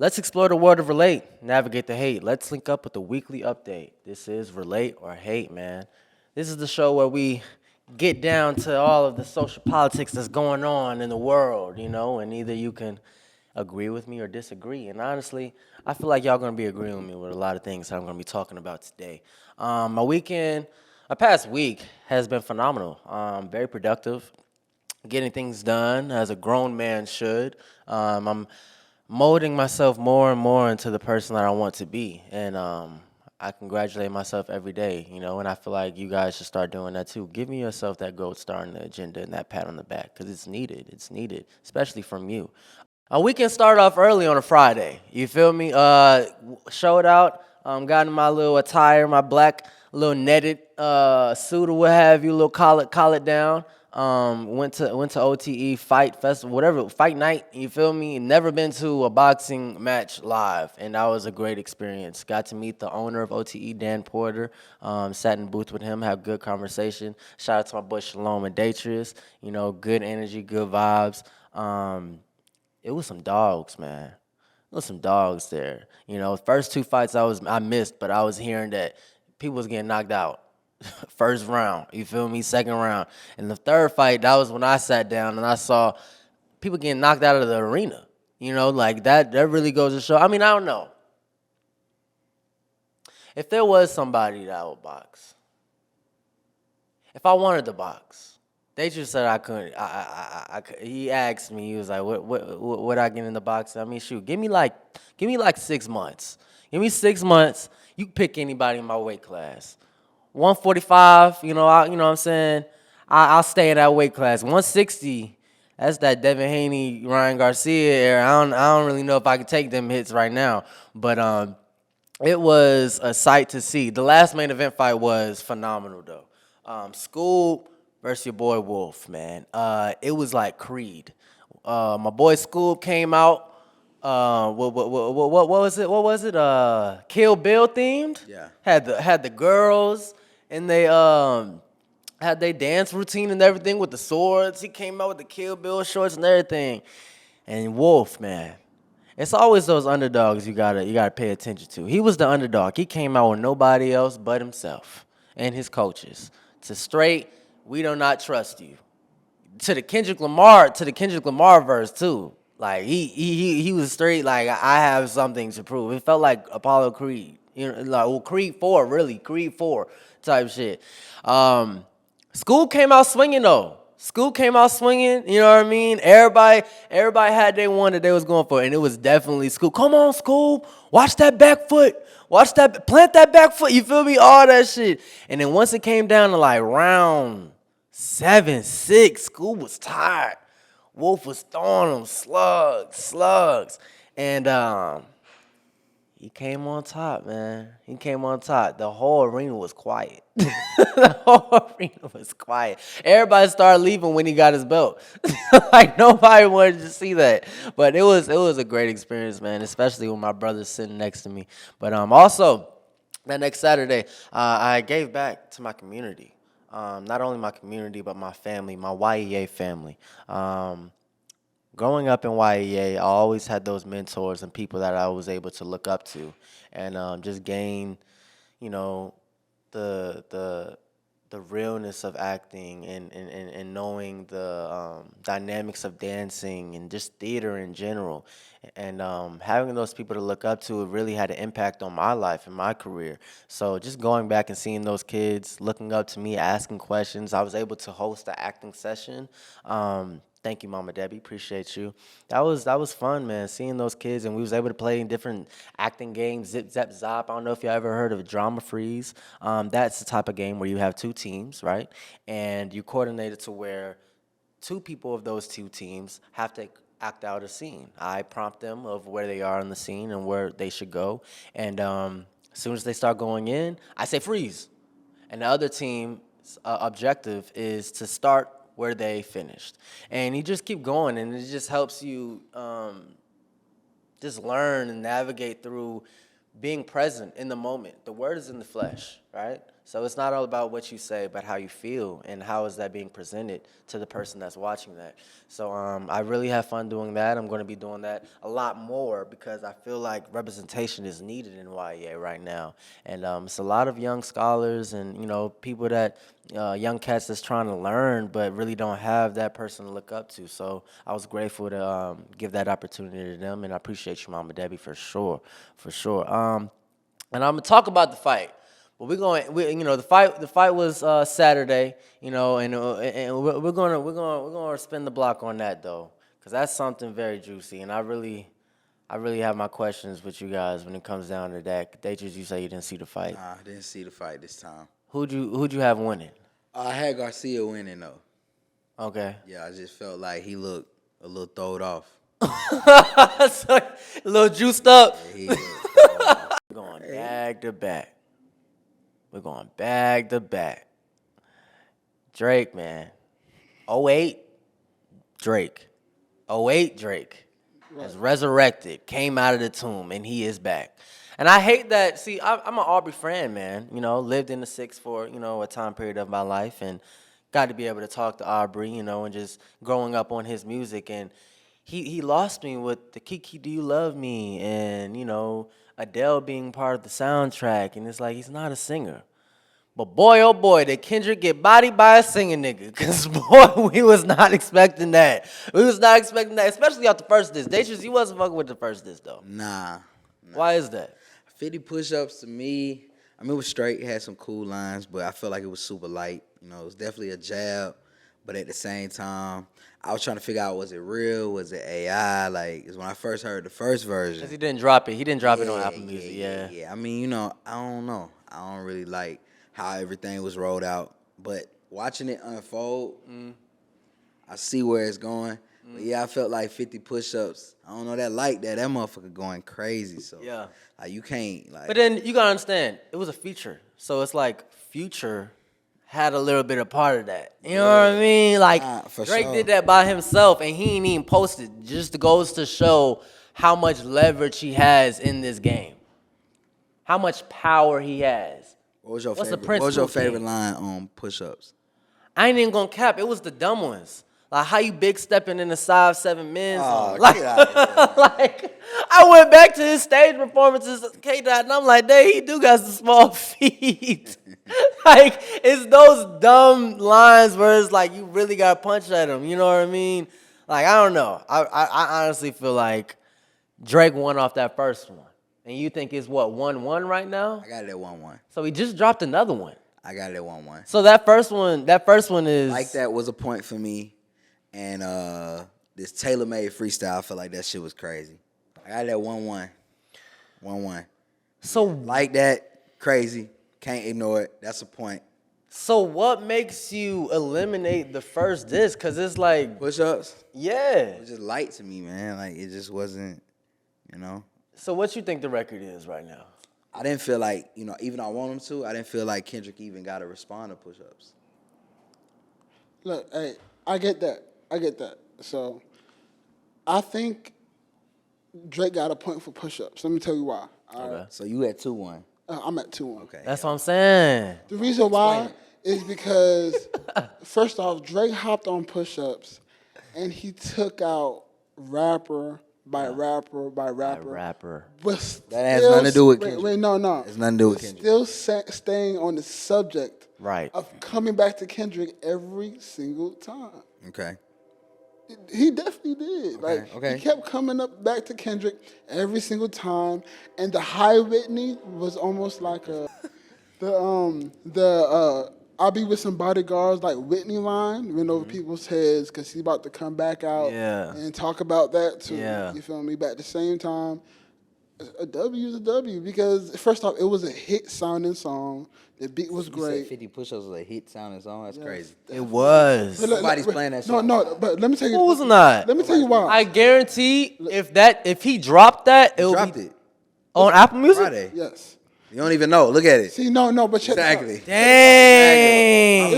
Let's explore the world of relate, navigate the hate. Let's link up with the weekly update. This is Relate or Hate, man. This is the show where we get down to all of the social politics that's going on in the world, and either you can agree with me or disagree. And honestly, I feel like y'all gonna be agreeing with me with a lot of things that I'm gonna be talking about today. My past week has been phenomenal. Very productive, getting things done as a grown man should. I'm molding myself more and more into the person that I want to be. And I congratulate myself every day, and I feel like you guys should start doing that too. Give me yourself that gold star in the agenda and that pat on the back because it's needed. It's needed, especially from you. We can start off early on a Friday. You feel me? Showed out, got in my little attire, my black little netted suit or what have you, little collar down. Went to OTE fight festival, whatever fight night. You feel me? Never been to a boxing match live, and that was a great experience. Got to meet the owner of OTE, Dan Porter. Sat in the booth with him, had good conversation. Shout out to my boy Shalom and Detrius. Good energy, good vibes. It was some dogs, man. It was some dogs there. First two fights I missed, but I was hearing that people was getting knocked out. First round, you feel me? Second round. And the third fight, that was when I sat down and I saw people getting knocked out of the arena. Like that really goes to show. I don't know. If there was somebody that would box, if I wanted to box, they just said I couldn't. He asked me. He was like, "What I get in the box?" Shoot, give me like 6 months. Give me 6 months. You can pick anybody in my weight class. 145. You know what I'm saying. I'll stay in that weight class. 160. That's that Devin Haney, Ryan Garcia era. I don't really know if I can take them hits right now, but it was a sight to see. The last main event fight was phenomenal though. School versus your boy Wolf, man. It was like Creed. My boy Scoop came out. What was it? What was it? Kill Bill themed. Yeah. Had the girls and they had their dance routine and everything with the swords. He came out with the Kill Bill shorts and everything. And Wolf, man. It's always those underdogs you gotta pay attention to. He was the underdog. He came out with nobody else but himself and his coaches. To straight, we do not trust you. To the Kendrick Lamar verse too. Like he was straight like I have something to prove. It felt like Apollo Creed. Creed 4, really. Creed 4 type shit. School came out swinging though. School came out swinging, you know what I mean? Everybody had their one that they was going for, and it was definitely School. Come on, School. Watch that back foot. Plant that back foot. You feel me? All that shit. And then once it came down to like round 7, 6, School was tired. Wolf was throwing them slugs. And he came on top, man. He came on top. The whole arena was quiet. The whole arena was quiet. Everybody started leaving when he got his belt. Like nobody wanted to see that. But it was a great experience, man, especially with my brother sitting next to me. But also, that next Saturday, I gave back to my community. Not only my community, but my family, my YEA family. Growing up in YEA, I always had those mentors and people that I was able to look up to, and just gain, the realness of acting and knowing the dynamics of dancing and just theater in general, and having those people to look up to, it really had an impact on my life and my career. So just going back and seeing those kids looking up to me, asking questions, I was able to host an acting session. Thank you, Mama Debbie. Appreciate you. That was fun, man. Seeing those kids, and we was able to play in different acting games. Zip, Zap, Zop. I don't know if you ever heard of Drama Freeze. That's the type of game where you have two teams, right? And you coordinate it to where two people of those two teams have to act out a scene. I prompt them of where they are in the scene and where they should go. And as soon as they start going in, I say freeze. And the other team's objective is to start where they finished. And you just keep going, and it just helps you just learn and navigate through being present in the moment. The word is in the flesh, right? So it's not all about what you say, but how you feel and how is that being presented to the person that's watching that. So I really have fun doing that. I'm going to be doing that a lot more because I feel like representation is needed in YA right now. And it's a lot of young scholars and, people that, young cats that's trying to learn but really don't have that person to look up to. So I was grateful to give that opportunity to them, and I appreciate you, Mama Debbie, for sure, for sure. And I'm gonna talk about the fight. But the fight was Saturday, and we're gonna spin the block on that though, because that's something very juicy, and I really have my questions with you guys when it comes down to that. Dejas, you say you didn't see the fight. Nah, I didn't see the fight this time. Who'd you have winning? I had Garcia winning though. Okay. Yeah, I just felt like he looked a little throwed off. So, a little juiced up. Yeah, he looked throwed off. We're going back to back. We're going back to back. Drake, man. '08, Drake. '08, Drake has resurrected, came out of the tomb, and he is back. And I hate that. See, I'm an Aubrey fan, man. Lived in the 6 for, a time period of my life and got to be able to talk to Aubrey, and just growing up on his music. And he lost me with the Kiki Do You Love Me and, Adele being part of the soundtrack. And it's like, he's not a singer. But boy, oh boy, did Kendrick get bodied by a singing nigga. Because, boy, we was not expecting that. We was not expecting that, especially off the first disc. Dejas, you wasn't fucking with the first disc, though. Nah. Why is that? 50 push-ups to me, it was straight. It had some cool lines, but I felt like it was super light. It was definitely a jab, but at the same time, I was trying to figure out, was it real? Was it AI? Like, it's when I first heard the first version. Because he didn't drop it. He didn't drop it on Apple Music, yeah. Yeah, I don't know. I don't really like how everything was rolled out. But watching it unfold, I see where it's going. But yeah, I felt like 50 push-ups. I don't know, that motherfucker going crazy. So yeah, like you can't like. But then you gotta understand, it was a feature, so it's like Future had a little bit of part of that. You know what I mean? Like Drake did that by himself, and he ain't even posted. Just goes to show how much leverage he has in this game, how much power he has. What was your favorite line on push-ups? I ain't even gonna cap. It was the dumb ones. Like, how you big stepping in the 5'7" men song. Get out of here. Like, I went back to his stage performances, K-Dot, and I'm like, dang, he do got some small feet. Like, it's those dumb lines where it's like, you really got to punch at him. You know what I mean? Like, I don't know. I honestly feel like Drake won off that first one. And you think it's, 1-1 right now? I got it at 1-1. So he just dropped another one. I got it at 1-1. So that first one is... Like that was a point for me. And this tailor-made freestyle, I feel like that shit was crazy. I got that 1-1. 1-1. So like that, crazy. Can't ignore it. That's a point. So what makes you eliminate the first disc? Because it's like... Push-ups? Yeah. It was just light to me, man. Like, it just wasn't, So what you think the record is right now? I didn't feel like, even though I want him to, I didn't feel like Kendrick even got to respond to push-ups. Look, hey, I get that. So, I think Drake got a point for push-ups. Let me tell you why. Okay. So you at 2-1. I'm at 2-1. Okay. That's what I'm saying. The reason why is because, first off, Drake hopped on push-ups, and he took out rapper by rapper by rapper. But that has nothing to do with Kendrick. Wait, no. It's nothing to do with Kendrick. Still staying on the subject of coming back to Kendrick every single time. Okay. He definitely did. He kept coming back to Kendrick every single time, and the High Whitney was almost like I'll be with some bodyguards like Whitney line went over people's heads because he's about to come back out and talk about that too. You feel me? But at the same time, a W is a W because first off, it was a hit sounding song. The beat was great. You said 50 push-ups was a hit sounding song? That's crazy. It was. Somebody's playing that song. No, but let me tell you. Who was not? Let me tell you why. I guarantee if he dropped that, it would be on Apple Music. Friday. Yes. You don't even know. Look at it. See, no, but check exactly. Dang.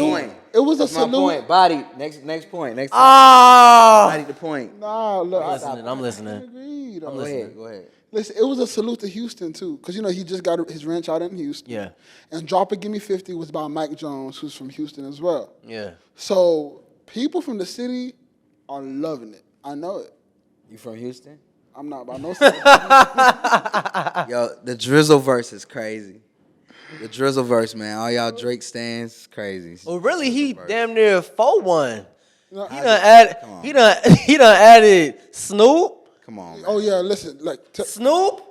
It was That's a salute. My point. Body. Next point. Oh. Body the point. Nah, look. I'm listening. Agreed. Go ahead. Listen, it was a salute to Houston too, because he just got his ranch out in Houston. Yeah. And Drop It Give Me 50 was by Mike Jones, who's from Houston as well. Yeah. So people from the city are loving it. I know it. You from Houston? I'm not by no city. Yo, the Drizzle verse is crazy. The Drizzle verse, man. All y'all Drake stands, crazy. Well, really, he damn near 4-1. No, He done added Snoop. Come on, man. Oh yeah, listen, like Snoop.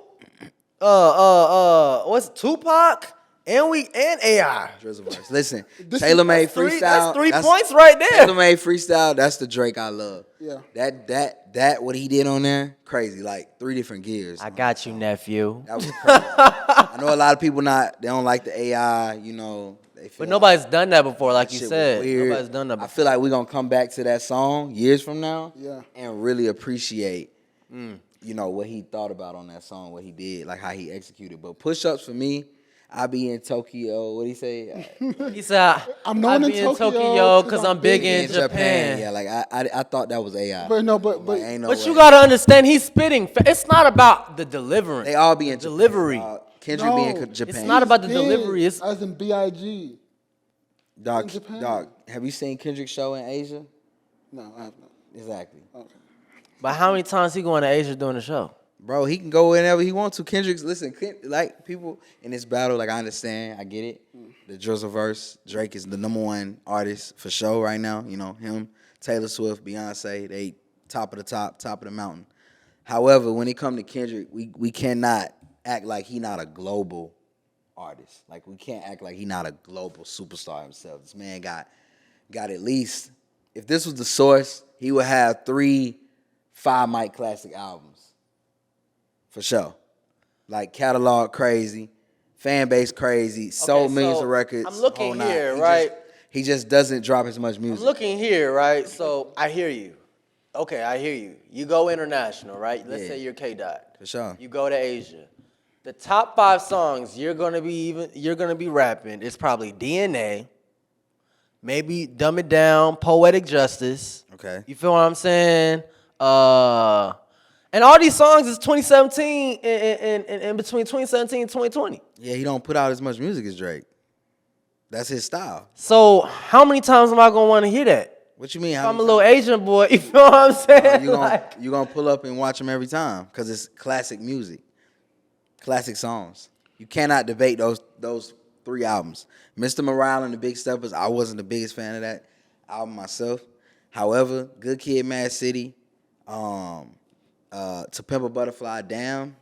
What's Tupac? And AI. Drizzle verse. Listen, This Taylor is- made That's three- freestyle. that's 3 points right there. Taylor made freestyle. That's the Drake I love. Yeah. That what he did on there, crazy. Like 3 different gears. I got you, nephew. That was crazy. I know a lot of people they don't like the AI. They feel But like nobody's done that before, like you shit was said. weird. Nobody's done that I before. feel like we're gonna come back to that song years from now, Yeah. and really appreciate, what he thought about on that song, what he did, like how he executed. But push-ups for me, I be in Tokyo. What he say? He said, I'm known I in be in Tokyo Tokyo because I'm big in Japan. Yeah, like I thought that was AI. But no, Like, ain't no But way. you gotta understand, he's spitting. It's not about the deliverance. They all be in delivery. Japan. Kendrick be in Japan. It's not about the Big, delivery. It's as in BIG. Dog, in Japan. dog. Have you seen Kendrick's show in Asia? No, I have not. Exactly. Okay. but how many times he going to Asia doing the show? Bro, he can go whenever he wants to. Like people in this battle, like I understand, I get it. The Drizzle verse, Drake is the #1 artist for show right now. Him, Taylor Swift, Beyonce, they top of the top of the mountain. However, when it come to Kendrick, we cannot act like he not a global artist. Like we can't act like he not a global superstar himself. This man got at least, if this was the source, he would have 3 5 mic classic albums. For sure. Like catalog crazy, fan base crazy, sold millions of records. I'm looking whole nine. here, right? He just doesn't drop as much music. I'm looking here, right? So I hear you. Okay, I hear you. You go international, right? Let's say you're K-Dot. For sure. You go to Asia. The top 5 songs you're gonna be rapping is probably DNA, maybe Dumb It Down, Poetic Justice. Okay. You feel what I'm saying? And all these songs is 2017 and between 2017 and 2020. Yeah, he don't put out as much music as Drake. That's his style. So how many times am I gonna want to hear that? What you mean? I'm a little Asian boy. You feel what I'm saying? You gonna pull up and watch him every time because it's classic music, classic songs. You cannot debate those 3 albums. Mr. Morale and the Big Steppers. I wasn't the biggest fan of that album myself. However, Good Kid, Mad City, To Pimp a Butterfly, Damn.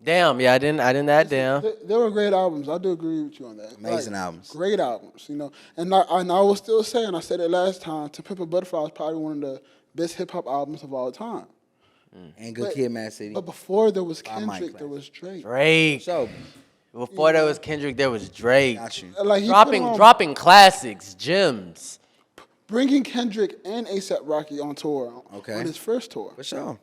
Damn, yeah, I didn't add Damn. They were great albums. I do agree with you on that. Amazing albums. Great albums, And I will still say, and I said it last time, To Pimp a Butterfly is probably one of the best hip-hop albums of all time. And Good Kid, Mad City. But before there was I might Kendrick, there was Drake. Drake. So, Before there was Kendrick, there was Drake. got you. Like he put on- Dropping classics, gems. bringing Kendrick and A$AP Rocky on tour Okay. on his first tour. For sure.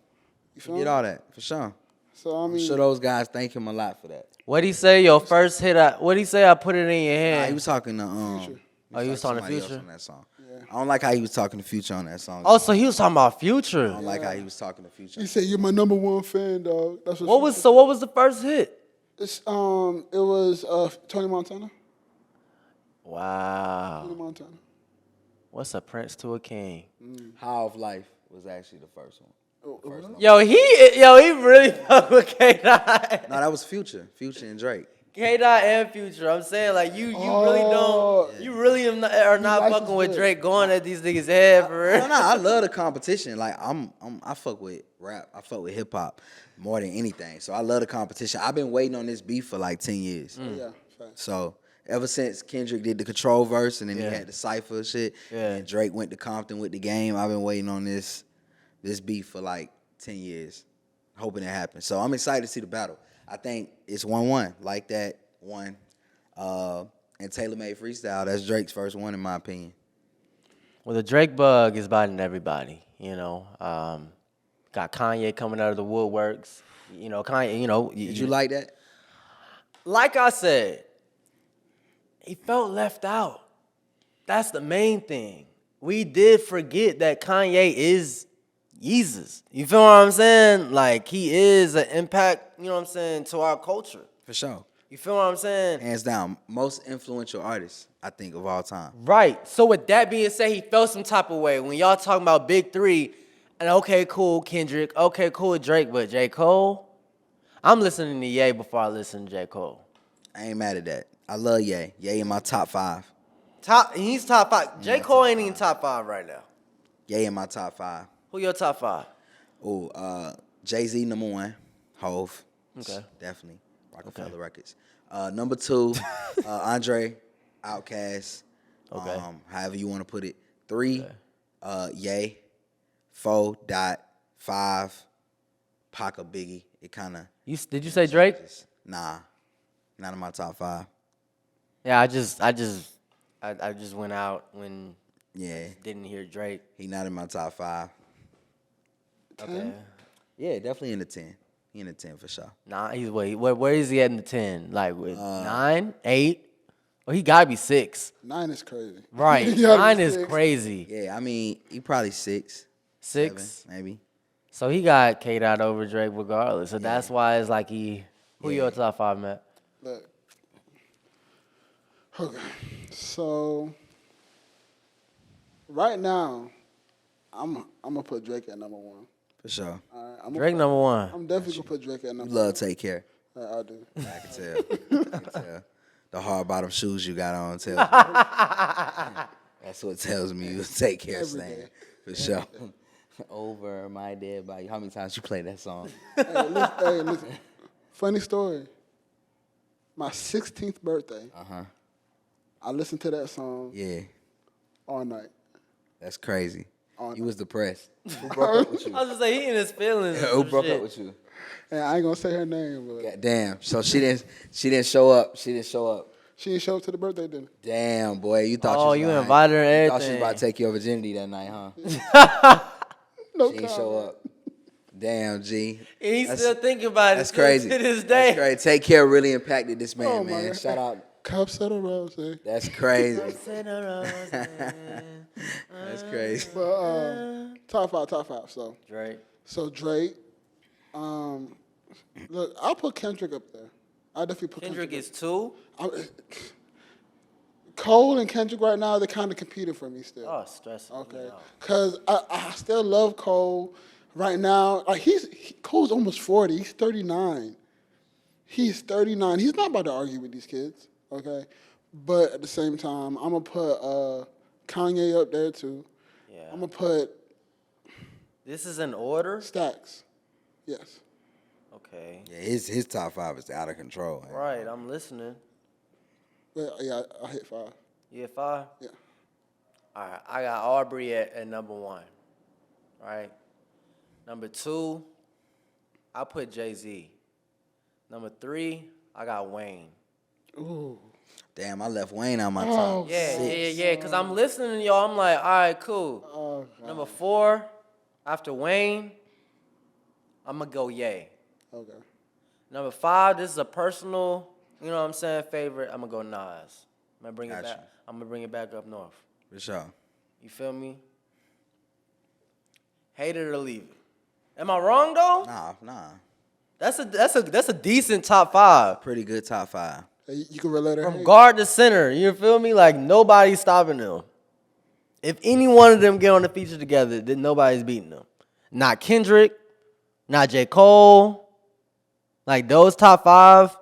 You feel Get me? all that. For sure. So I I'm mean, sure those guys thank him a lot for that. What'd he say? Your first hit, what'd he say? I put it in your Nah, hand. he was talking to Future. Oh, he was talking to somebody else Future? on that song. I don't like how he was talking to Future on that song. Oh, so he was talking about I Future. don't like how he was talking to Future. he said, "You're my #1 fan, dog." That's What was the first hit? It was Tony Montana. Wow. Tony Montana. What's a prince to a king? How of Life was actually the first one. Yo, he really fuck with K-Dot. No, that was Future. Future and Drake. K-Dot and Future. I'm saying, like, you really are not likes fucking his with hood. Drake going at these niggas' head, for real. No, I love the competition. Like I fuck with rap. I fuck with hip hop more than anything. So I love the competition. I've been waiting on this beef for like 10 years. Yeah, facts. So ever since Kendrick did the Control verse and then he Yeah. had the Cypher shit, Yeah. and Drake went to Compton with the Game, I've been waiting on this beef for like 10 years, hoping it happens. So I'm excited to see the battle. I think it's 1-1, like that one. And Taylor made freestyle. That's Drake's first one, in my opinion. Well, the Drake bug is biting everybody, Got Kanye coming out of the woodworks. Kanye, Did you like that? Like I said, he felt left out. That's the main thing. We did forget that Kanye is Yeezus. You feel what I'm saying? Like, he is an impact, you know what I'm saying, to our culture. For sure. You feel what I'm saying? Hands down, most influential artist, I think, of all time. Right. So with that being said, he felt some type of way. When y'all talking about big three, and okay, cool, Kendrick, okay, cool, Drake, but J. Cole? I'm listening to Ye before I listen to J. Cole. I ain't mad at that. I love Ye. Ye in my top 5. He's top 5. J. Cole ain't even top 5 right now. Ye in my top 5. Who your top 5? Oh, Jay-Z number 1. Hove. Okay. Definitely. Rockefeller Records. Number 2, Andre, Outkast. Okay. However you want to put it. 3, Ye. 4, Dot. 5, Pac or Biggie. It kind of. Did you say Drake? Nah, not in my top 5. Yeah, I just went out when didn't hear Drake. He not in my top 5. Okay. Yeah, definitely in the 10. He in the 10 for sure. Nah, where is he at in the 10? Like with 9, 8? Well, he gotta be 6. 9 is crazy. Right. 9 is crazy. Yeah, I mean, he probably 6. 6? 7, maybe. So he got K'd out over Drake regardless. So that's why it's like who your top 5, Matt? Look. Okay. So right now, I'm gonna put Drake at number 1. For sure. All right, Drake number 1. I'm definitely gonna put Drake at You number love Take Care. 1. I do. I can tell. I can tell. The hard bottom shoes you got on tells me. That's what tells me you Take Care Every stand. day. For sure. Over my dead body. How many times you play that song? Hey, listen. Funny story. My 16th birthday. I listened to that song. Yeah. All night. That's crazy. On You was depressed. Who broke up with you? I was just say he in his feelings. Who broke up with you? And I ain't gonna say her name, but God damn. So she didn't show up. She didn't show up. she didn't show up to the birthday dinner. Damn, boy. You thought You invited her and You thought she was about everything. to take your virginity that night, huh? No She didn't comment. show up. Damn, G. And he's still thinking about it That's still crazy. to this day. That's crazy. Take Care really impacted this man, Oh, my man. God. Shout out. Cups of the rose. That's crazy. That's crazy. But top 5. Drake. So Drake. Look, I'll put Kendrick up there. I definitely put Kendrick Kendrick. is 2. Cole and Kendrick right now, they're kind of competing for me still. Oh, stressing. Okay, because I still love Cole right now. Like Cole's almost 40. He's 39. He's 39. He's not about to argue with these kids. Okay, but at the same time, I'm gonna put Kanye up there too. Yeah. I'm gonna put This is in order? Stacks. Yes. Okay. Yeah, his top 5 is out of control. Man. Right, I'm listening. Well, yeah, I hit 5. You at 5? Yeah. All right, I got Aubrey at number 1. Right? Number 2, I put Jay-Z. Number 3, I got Wayne. Ooh. Damn, I left Wayne on my top. Yeah, because I'm listening to y'all. I'm like, all right, cool. Oh, Number 4, after Wayne, I'm going to go Ye. okay. Number 5, this is a personal, you know what I'm saying, favorite. I'm going to go Nas. I'm going to bring it Gotcha. back. I'm going to bring it back up north. For sure. You feel me? Hate it or leave it. Am I wrong though? Nah. That's a decent top 5. Pretty good top 5. Hey, you can relate her. From guard to center. You feel me? Like nobody's stopping them. If any one of them get on the feature together, then nobody's beating them. Not Kendrick, not J. Cole. Like those top 5,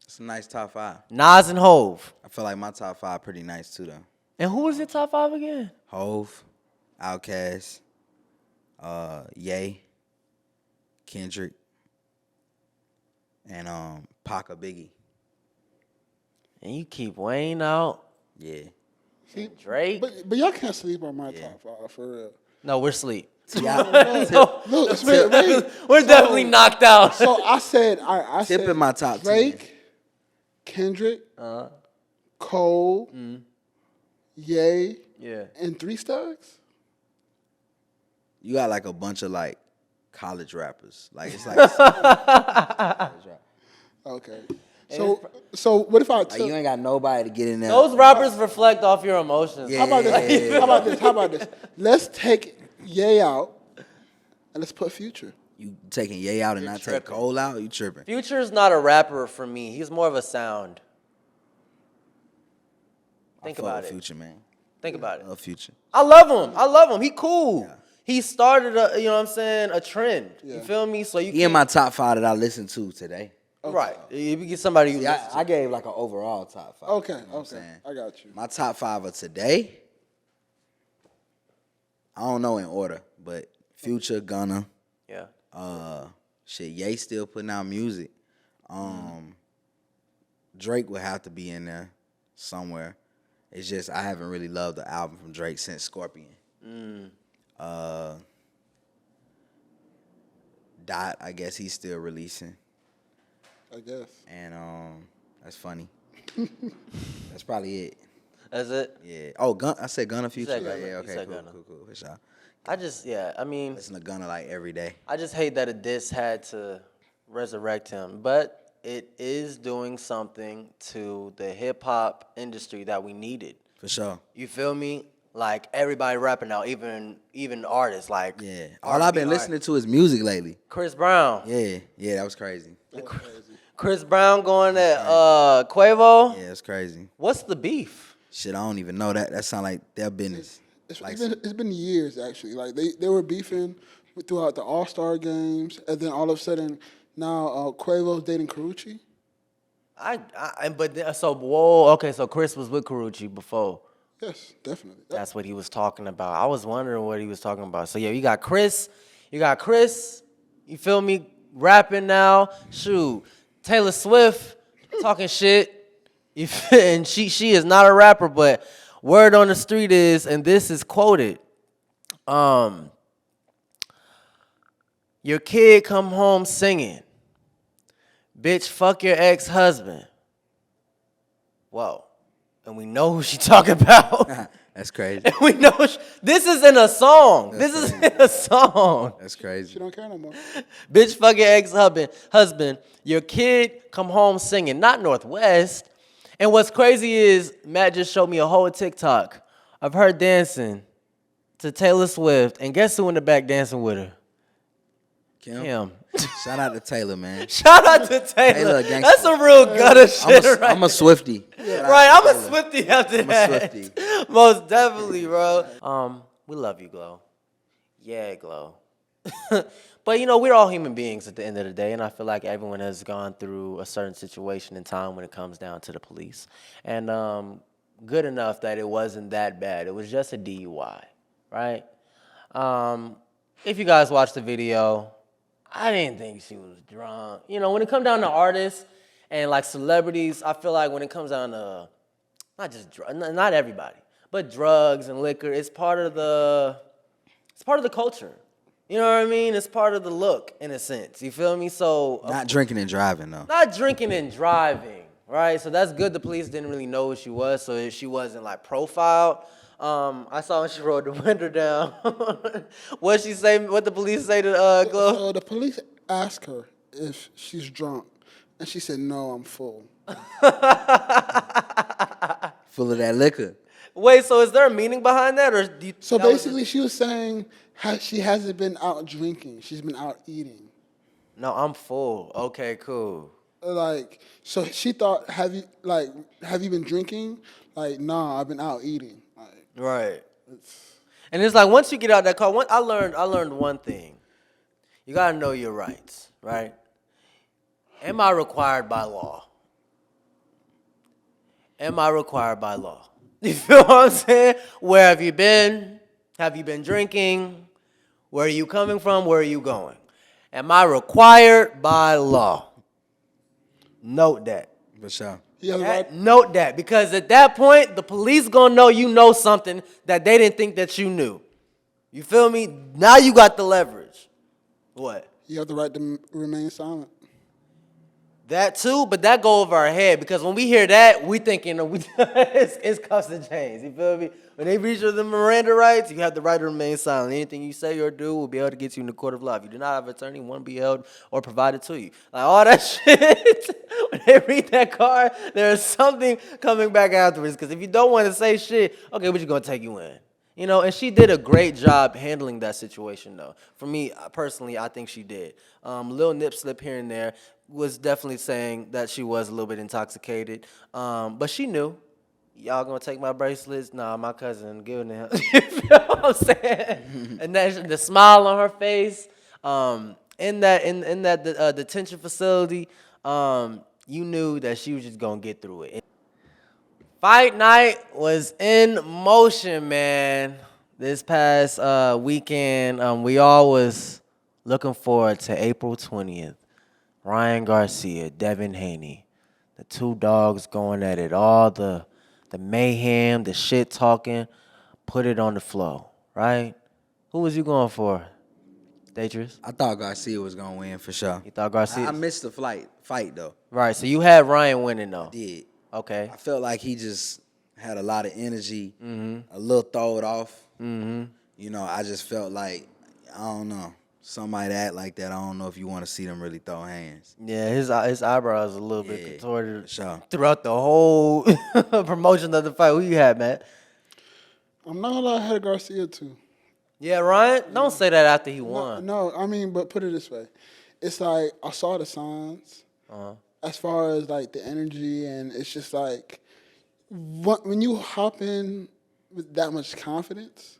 It's a nice top 5. Nas and Hove. I feel like my top 5 pretty nice too though. And who was your top 5 again? Hove, Outkast, Ye, Kendrick, and Pac or Biggie. And you keep Wayne out. Yeah. See, Drake. but y'all can't sleep on my top 5 for real. No, we're asleep. Look, wait. We're definitely knocked out. So I said, I Tip said in my top 10. Drake, Kendrick, Cole, Ye, Yeah. and 3 Stacks. You got like a bunch of like college rappers. Like it's like Okay. So what if I like, took? you ain't got nobody to get in there. Those rappers reflect off your emotions. Yeah. How about this? How about this? Let's take Ye out, and let's put Future. You taking Ye out and not take Cole out? You tripping? Future's not a rapper for me. He's more of a sound. Think about it. Future, man. Think about it. I love Future. I love him. He cool. Yeah. He started a trend. Yeah. You feel me? So he in my top 5 that I listened to today. Okay. Right. If you get somebody you I gave like an overall top 5. Okay, you know I got you. My top 5 of today, I don't know in order, but Future, Gunna. Yeah. Ye still putting out music. Drake would have to be in there somewhere. It's just I haven't really loved the album from Drake since Scorpion. Dot, I guess he's still releasing. I guess. And that's funny. That's probably it. That's it? Yeah. Oh, I said Gunna Future? Yeah, okay, cool. For sure. Listen to Gunna like every day. I just hate that a diss had to resurrect him. But it is doing something to the hip-hop industry that we needed. For sure. You feel me? Like, everybody rapping now, even artists. Like, yeah. All I've been listening to is music lately. Chris Brown. Yeah, that was crazy. Chris Brown going at Quavo. Yeah, it's crazy. What's the beef? Shit, I don't even know that. That sound like their business. It's been years, actually. Like, they were beefing throughout the All-Star games, and then all of a sudden, now Quavo's dating Carucci. So Chris was with Carucci before. Yes, definitely. That's what he was talking about. I was wondering what he was talking about. So, yeah, you got Chris, you feel me, rapping now. Shoot, Taylor Swift talking shit. And she is not a rapper, but word on the street is, and this is quoted, your kid come home singing, bitch, fuck your ex-husband. Whoa. And we know who she talking about. That's crazy. And we know this is in a song. This is in a song. That's crazy. She don't care no more. Bitch, fuck your ex-husband. Your kid come home singing, not Northwest. And what's crazy is Matt just showed me a whole TikTok of her dancing to Taylor Swift. And guess who in the back dancing with her? Kim. Shout out to Taylor, man. Shout out to Taylor. That's some real gutter shit, I'm a Swiftie. Yeah, right, I'm a Swiftie after that. I'm a Swiftie. Most definitely, bro. We love you, Glow. Yeah, Glow. But, we're all human beings at the end of the day, and I feel like everyone has gone through a certain situation in time when it comes down to the police. And good enough that it wasn't that bad. It was just a DUI, right? If you guys watched the video, I didn't think she was drunk. When it comes down to artists and like celebrities, I feel like when it comes down to not everybody, but drugs and liquor, it's part of the culture. You know what I mean? It's part of the look in a sense. You feel me? So not drinking and driving though. Not drinking and driving, right? So that's good. The police didn't really know who she was, so she wasn't like profiled. I saw when she rolled the window down. What the police say to Glow? So the police asked her if she's drunk, and she said, "No, I'm full." Full of that liquor. Wait, so is there a meaning behind that, or so basically she was saying she hasn't been out drinking; she's been out eating. No, I'm full. Okay, cool. Like, so she thought, have you been drinking? Like, nah, I've been out eating. Right. And it's like once you get out that car, I learned one thing. You gotta know your rights, right? Am I required by law? Am I required by law? You feel what I'm saying? Where have you been? Have you been drinking? Where are you coming from? Where are you going? Am I required by law? Note that. For sure. Note that, because at that point, the police gonna know you know something that they didn't think that you knew. You feel me? Now you got the leverage. What? You have the right to remain silent. That too, but that go over our head, because when we hear that, we thinking it's cuffs and chains. You feel me? When they reach the Miranda rights, you have the right to remain silent. Anything you say or do will be able to get you in the court of law. If you do not have an attorney, one will be held or provided to you. Like all that shit. When they read that card, there's something coming back afterwards. Because if you don't want to say shit, okay, what you gonna take you in? You know, and she did a great job handling that situation, though. For me, personally, I think she did. Little nip slip here and there was definitely saying that she was a little bit intoxicated. But she knew. Y'all gonna take my bracelets? Nah, my cousin giving it. You feel what I'm saying? And that the smile on her face, in that detention facility, you knew that she was just gonna get through it. Fight night was in motion, man. This past weekend, we all was looking forward to April 20th. Ryan Garcia, Devin Haney, the two dogs going at it. All the mayhem, the shit talking, put it on the flow, right? Who was you going for, Deatrice? I thought Garcia was gonna win for sure. You thought Garcia? I missed the fight though. Right, so you had Ryan winning though. I did. Okay. I felt like he just had a lot of energy, a little throw it off. You know, I just felt like, I don't know, somebody act like that. I don't know if you want to see them really throw hands. Yeah, his eyebrows a little bit contorted sure. throughout the whole promotion of the fight. Who you had, Matt? I'm not gonna lie, I had Garcia too. Yeah, Ryan? Don't say that after he won. No, I mean, but put it this way. It's like I saw the signs as far as like the energy, and it's just like when you hop in with that much confidence,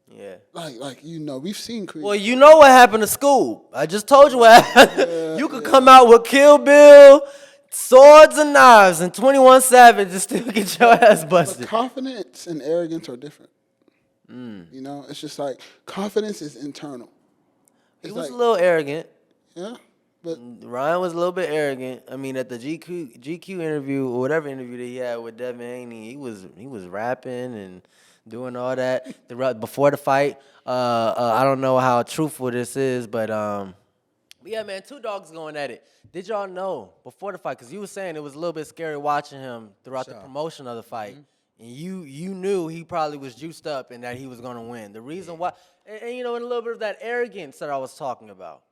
Yeah. like you know, we've seen Creed. Well, you know what happened to school. I just told you what happened. You could come out with Kill Bill, swords and knives, and 21 Savage and still get your ass busted. But confidence and arrogance are different. You know, it's just like confidence is internal. He was a little arrogant. Yeah, but Ryan was a little bit arrogant. I mean, at the GQ interview or whatever interview that he had with Devin Haney, he was rapping and doing all that before the fight. I don't know how truthful this is, but yeah, man, two dogs going at it. Did y'all know before the fight? Because you were saying it was a little bit scary watching him throughout the promotion of the fight. And you knew he probably was juiced up and that he was going to win. The reason why, and you know, in a little bit of that arrogance that I was talking about,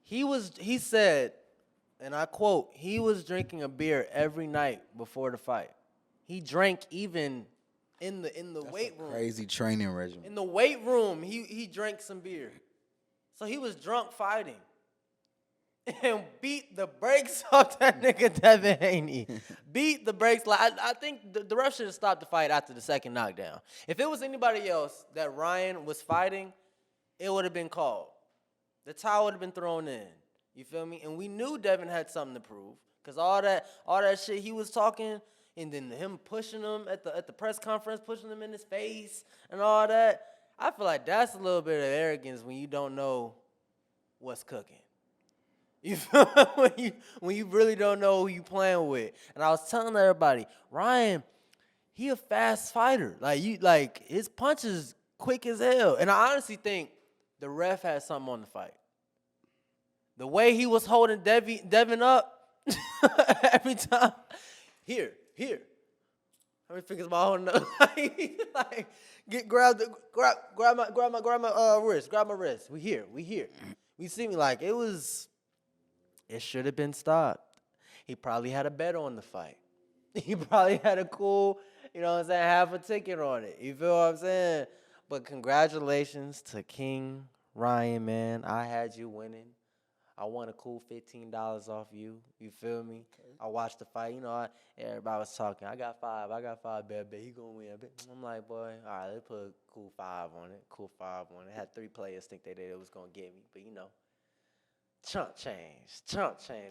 he said, and I quote, he was drinking a beer every night before the fight. He drank even in the weight room. Crazy training regimen. In the weight room, he drank some beer. So he was drunk fighting. And beat the brakes off that nigga Devin Haney. Beat the brakes. Like I think the ref should have stopped the fight after the second knockdown. If it was anybody else that Ryan was fighting, it would have been called. The towel would have been thrown in. You feel me? And we knew Devin had something to prove. Because all that shit he was talking, and then him pushing him at the press conference, pushing him in his face and all that. I feel like that's a little bit of arrogance when you don't know what's cooking. You feel when you really don't know who you playing with. And I was telling everybody, Ryan, he a fast fighter. Like his punches quick as hell. And I honestly think the ref had something on the fight. The way he was holding Devin up every time. Here. How many fingers am I holding up? Like grab my wrist. Grab my wrist. We here. We see me like it should have been stopped. He probably had a bet on the fight. He probably had a cool, you know what I'm saying, half a ticket on it. You feel what I'm saying? But congratulations to King Ryan, man. I had you winning. I won a cool $15 off you. You feel me? Okay. I watched the fight. You know, everybody was talking. I got five, bet. He gonna win. I'm like, boy, all right, let's put a cool 5 on it. Had 3 players think they was gonna get me, but you know. Chump change,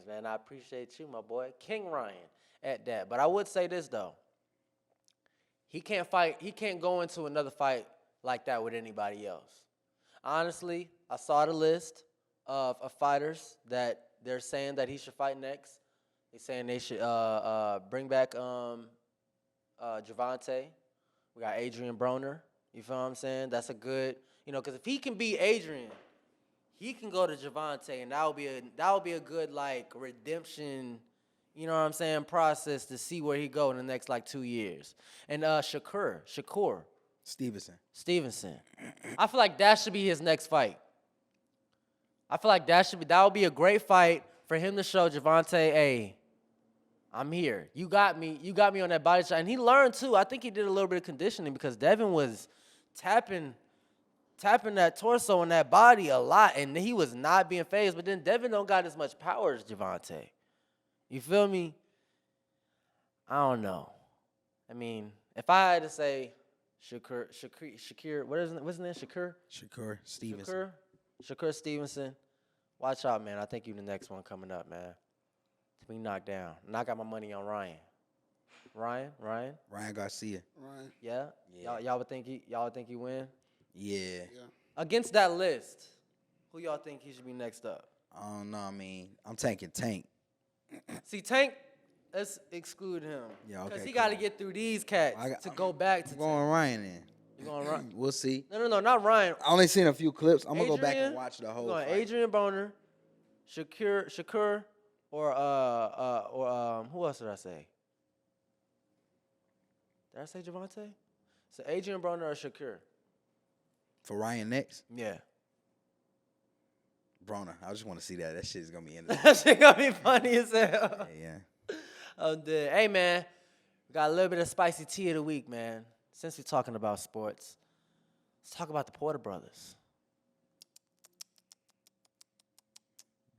man. I appreciate you, my boy. King Ryan at that. But I would say this, though. He can't go into another fight like that with anybody else. Honestly, I saw the list of fighters that they're saying that he should fight next. They're saying they should bring back Gervonta. We got Adrian Broner. You feel what I'm saying? That's a good, because if he can beat Adrian, he can go to Gervonta, and that would be a good like redemption, you know what I'm saying, process to see where he go in the next like 2 years. And Shakur Stevenson. I feel like that should be his next fight. I feel like that would be a great fight for him to show Gervonta, hey, I'm here. You got me on that body shot. And he learned too. I think he did a little bit of conditioning because Devin was tapping that torso and that body a lot, and he was not being phased. But then Devin don't got as much power as Javante. You feel me? I don't know. I mean, if I had to say Shakir, what's his name? Shakur Stevenson. Shakur Stevenson. Watch out, man. I think you the next one coming up, man. To be knocked down. And I got my money on Ryan. Ryan Garcia. Right. Yeah. Y'all would think he win. Yeah. Against that list, who y'all think he should be next up? I don't know. I mean, I'm taking Tank. See, Tank, let's exclude him. Yeah, okay. Because he got to get through these cats to go back to I'm going Ryan in. You going Ryan? We'll see. No, not Ryan. I only seen a few clips. I'm going to go back and watch the whole going fight. Adrian Broner, Shakur, or who else did I say? Did I say Javante? So Adrian Broner or Shakur? For Ryan next? Yeah. Broner. I just want to see that. That shit is going to be interesting. That shit going to be funny as hell. Yeah. I'm dead. Hey, man. We got a little bit of spicy tea of the week, man. Since we're talking about sports, let's talk about the Porter brothers.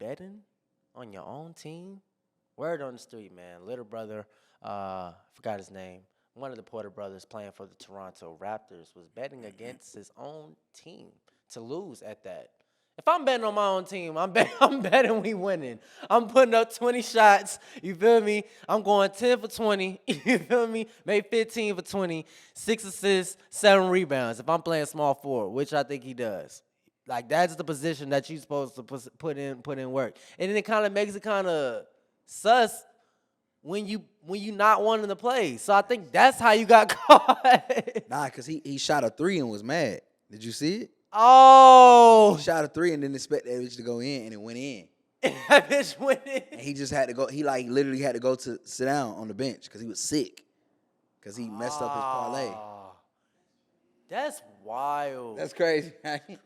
Betting on your own team? Word on the street, man. Little brother, forgot his name. One of the Porter brothers playing for the Toronto Raptors was betting against his own team to lose at that. If I'm betting on my own team, I'm betting we winning. I'm putting up 20 shots. You feel me? I'm going 10 for 20. You feel me? Maybe 15 for 20. 6 assists, 7 rebounds. If I'm playing small forward, which I think he does. Like, that's the position that you're supposed to put in work. And then it kind of makes it kind of sus when you not wanting to play. So I think that's how you got caught. Nah, because he shot a 3 and was mad. Did you see it? Oh. He shot a 3 and didn't expect that bitch to go in, and it went in. That bitch went in. And he just had to go. He literally had to go to sit down on the bench because he was sick. Because he messed up his parlay. That's wild. That's crazy. Crazy.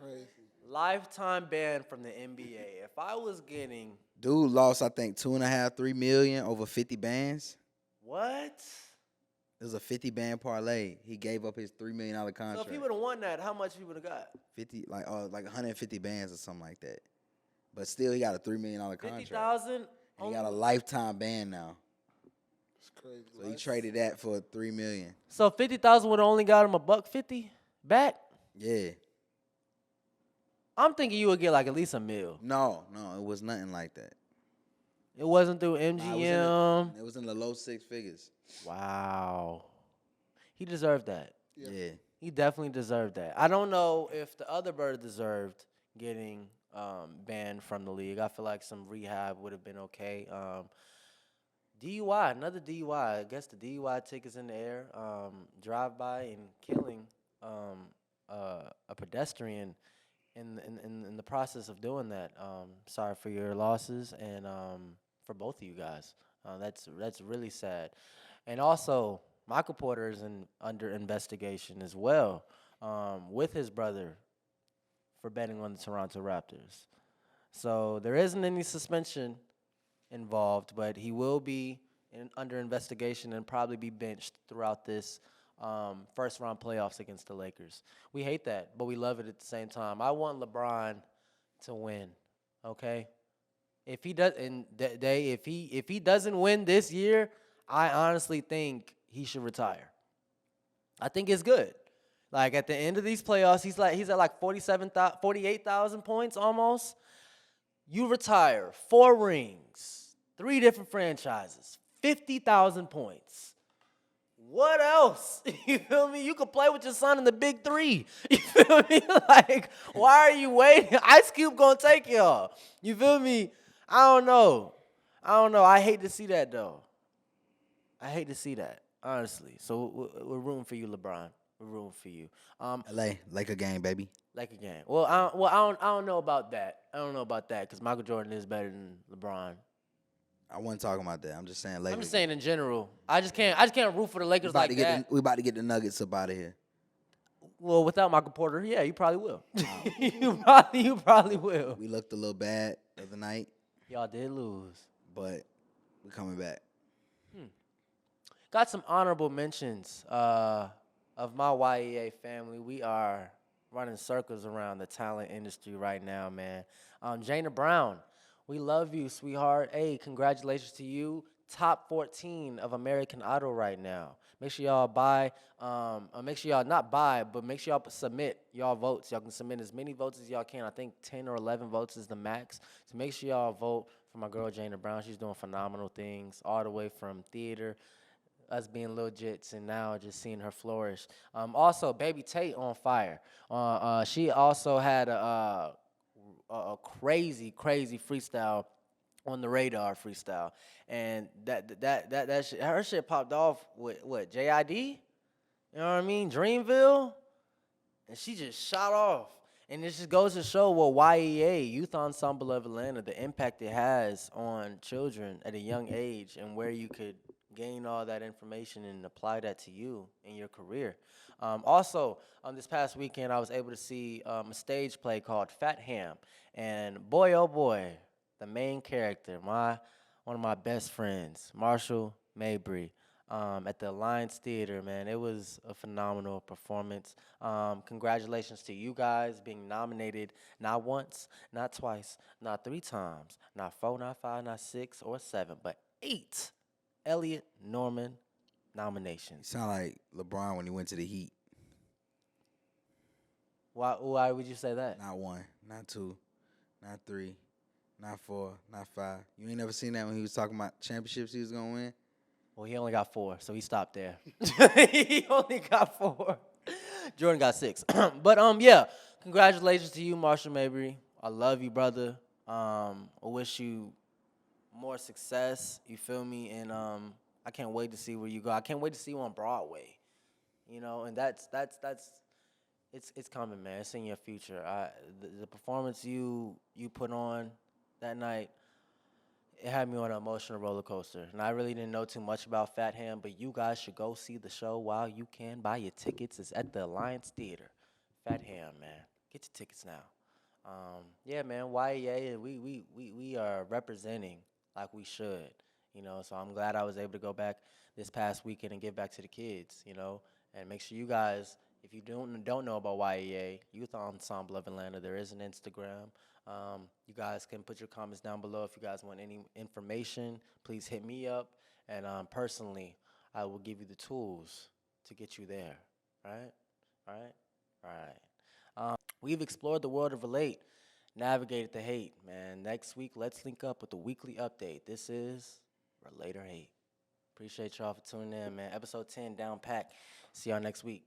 Lifetime ban from the NBA. If I was getting Dude lost, I think, 2.5, 3 million over 50 bands. what? It was a 50 band parlay. He gave up his $3 million contract. So if he would have won that, how much he would have got? 50, like 150 bands or something like that. But still, he got a $3 million contract. 50,000. And he got a lifetime ban now. It's crazy. So he traded that for $3 million. So 50,000 would have only got him $150 back. Yeah. I'm thinking you would get like at least $1 million. No, it was nothing like that. It wasn't through Nah, MGM. it was in the low 6 figures. Wow. He deserved that. Yeah. He definitely deserved that. I don't know if the other bird deserved getting banned from the league. I feel like some rehab would have been okay. DUI, another DUI. I guess the DUI ticket's in the air. Drive-by and killing a pedestrian in the process of doing that. Sorry for your losses and for both of you guys. That's really sad. And also, Michael Porter is under investigation as well with his brother for betting on the Toronto Raptors. So there isn't any suspension involved, but he will be under investigation and probably be benched throughout this first-round playoffs against the Lakers. We hate that, but we love it at the same time. I want LeBron to win, okay? If he does, if he doesn't win this year, I honestly think he should retire. I think it's good. Like at the end of these playoffs, he's at like 48,000 points almost. You retire, 4 rings, 3 different franchises, 50,000 points. What else? You feel me? You could play with your son in the big 3. You feel me? Like, why are you waiting? Ice Cube gonna take y'all. You feel me? I don't know. I hate to see that though. I hate to see that, honestly. So we're rooting for you, LeBron. We're rooting for you. LA, Laker game, baby. Laker game. Well, I don't know about that. I don't know about that because Michael Jordan is better than LeBron. I wasn't talking about that. I'm just saying Lakers. I'm just saying in general. I just can't root for the Lakers like that. We about to get the Nuggets up out of here. Well, without Michael Porter, yeah, you probably will. You probably will. We looked a little bad the other night. Y'all did lose. But we're coming back. Got some honorable mentions. of my YEA family. We are running circles around the talent industry right now, man. Jana Brown, we love you, sweetheart. Hey, congratulations to you. Top 14 of American Idol right now. Make sure y'all buy, make sure y'all not buy, but make sure y'all submit y'all votes. Y'all can submit as many votes as y'all can. I think 10 or 11 votes is the max. So make sure y'all vote for my girl Jana Brown. She's doing phenomenal things all the way from theater, us being little jits, and now just seeing her flourish. Also, Baby Tate on fire. She also had a crazy freestyle on the radar freestyle, and that shit, her shit popped off with what JID, you know what I mean, Dreamville, and she just shot off. And this just goes to show what YEA, Youth Ensemble of Atlanta, the impact it has on children at a young age, and where you could gain all that information and apply that to you in your career. Also, this past weekend, I was able to see a stage play called Fat Ham, and boy, oh boy, the main character, one of my best friends, Marshall Mabry, at the Alliance Theater, man. It was a phenomenal performance. Congratulations to you guys being nominated not once, not twice, not 3 times, not 4, not 5, not 6 or 7, but 8 Elliot Norman nominations. Sound like LeBron when he went to the Heat. Why would you say that? Not 1, not 2, not 3, not 4, not 5. You ain't never seen that when he was talking about championships he was gonna win? Well, he only got 4, so he stopped there. He only got 4. Jordan got 6. But yeah, congratulations to you, Marshall Mabry. I love you, brother. I wish you more success. You feel me? And I can't wait to see where you go. I can't wait to see you on Broadway. You know, and that's it's coming, man. It's in your future. The performance you put on that night, it had me on an emotional roller coaster. And I really didn't know too much about Fat Ham, but you guys should go see the show while you can. Buy your tickets. It's at the Alliance Theater. Fat Ham, man. Get your tickets now. Yeah, man, YEA, we are representing like we should, you know. So I'm glad I was able to go back this past weekend and give back to the kids, you know. And make sure you guys, if you don't know about YEA, Youth Ensemble of Atlanta, there is an Instagram. You guys can put your comments down below if you guys want any information. Please hit me up, and personally, I will give you the tools to get you there. All right. We've explored the world of Relate, navigated the hate, man. Next week, let's link up with the weekly update. This is Relate or Hate. Appreciate y'all for tuning in, man. Episode 10 down pack. See y'all next week.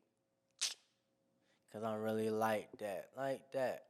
Because I'm really like that.